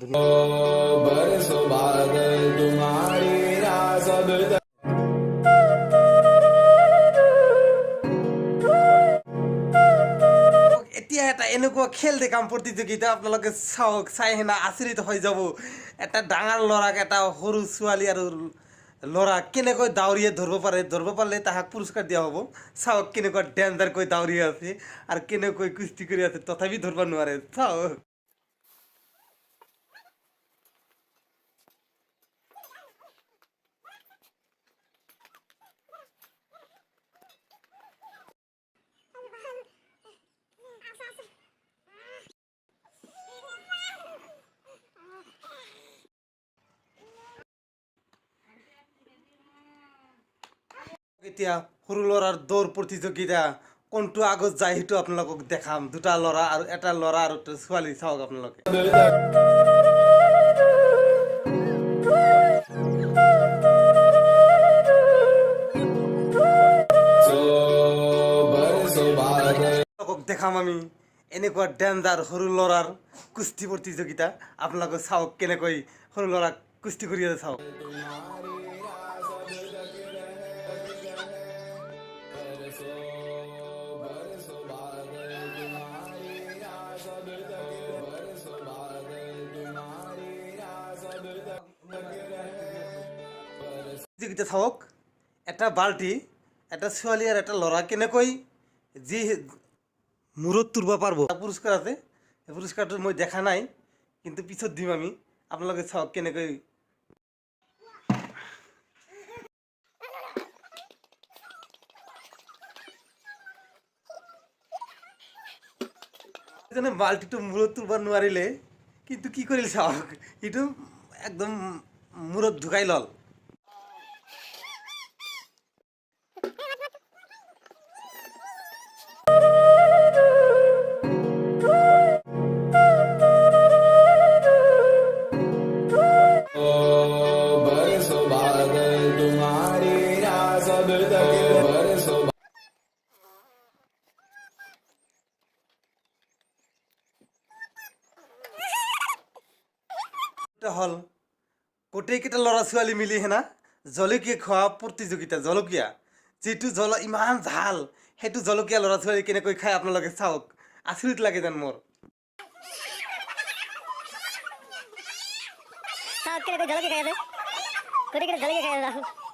এতিয়া এটা এনেকুৱা খেল দেখাম প্ৰতিযোগিতা আপোনালোকে চাওক, চাই হেনা আচৰিত হৈ যাব। এটা ডাঙৰ ল'ৰাক এটা সৰু ছোৱালী আৰু ল'ৰা কেনেকৈ দাউৰিয়ে ধৰিব পাৰিলে তাহাক পুৰস্কাৰ দিয়া হ'ব। চাওক কেনেকুৱা ডেঞ্জাৰকৈ দাউৰি আছে আৰু কেনেকৈ কুস্তি কৰি আছে, তথাপি ধৰিব নোৱাৰে। চাওক এতিয়া সৰু ল'ৰাৰ দৌৰ প্ৰতিযোগিতা কোনটো আগত যায় সেইটো আপোনালোকক দেখাম। দুটা ল'ৰা আৰু এটা ছোৱালী, চাওক আপোনালোকে। দেখাম আমি এনেকুৱা ডেঞ্জাৰ সৰু ল'ৰাৰ কুস্তি প্ৰতিযোগিতা। আপোনালোকে চাওক কেনেকৈ সৰু ল'ৰাক কুস্তি কৰি আছে, চাওক। প্ৰতিযোগিতা চাওক, এটা বাল্টি, এটা ছোৱালী আৰু এটা ল'ৰা কেনেকৈ যি মূৰত তুলিব পাৰিব। পুৰস্কাৰ আছে, সেই পুৰস্কাৰটো মই দেখা নাই, কিন্তু পিছত দিম আমি। আপোনালোকে চাওক কেনেকৈ বাল্টিটো মূৰত তুলিব নোৱাৰিলে, কিন্তু কি কৰিল চাওক, সেইটো একদম মূৰত ঢুকাই ল'ল। হল গোটেইকেইটা ল'ৰা ছোৱালী মিলি হেনা জলকীয়া খোৱা প্ৰতিযোগিতা। জলকীয়া যিটো ইমান ঝাল, সেইটো জলকীয়া ল'ৰা ছোৱালী কেনেকৈ খায় আপোনালোকে চাওক, আচৰিত লাগে যেন মোৰ। জলকীয়া খাই আছে,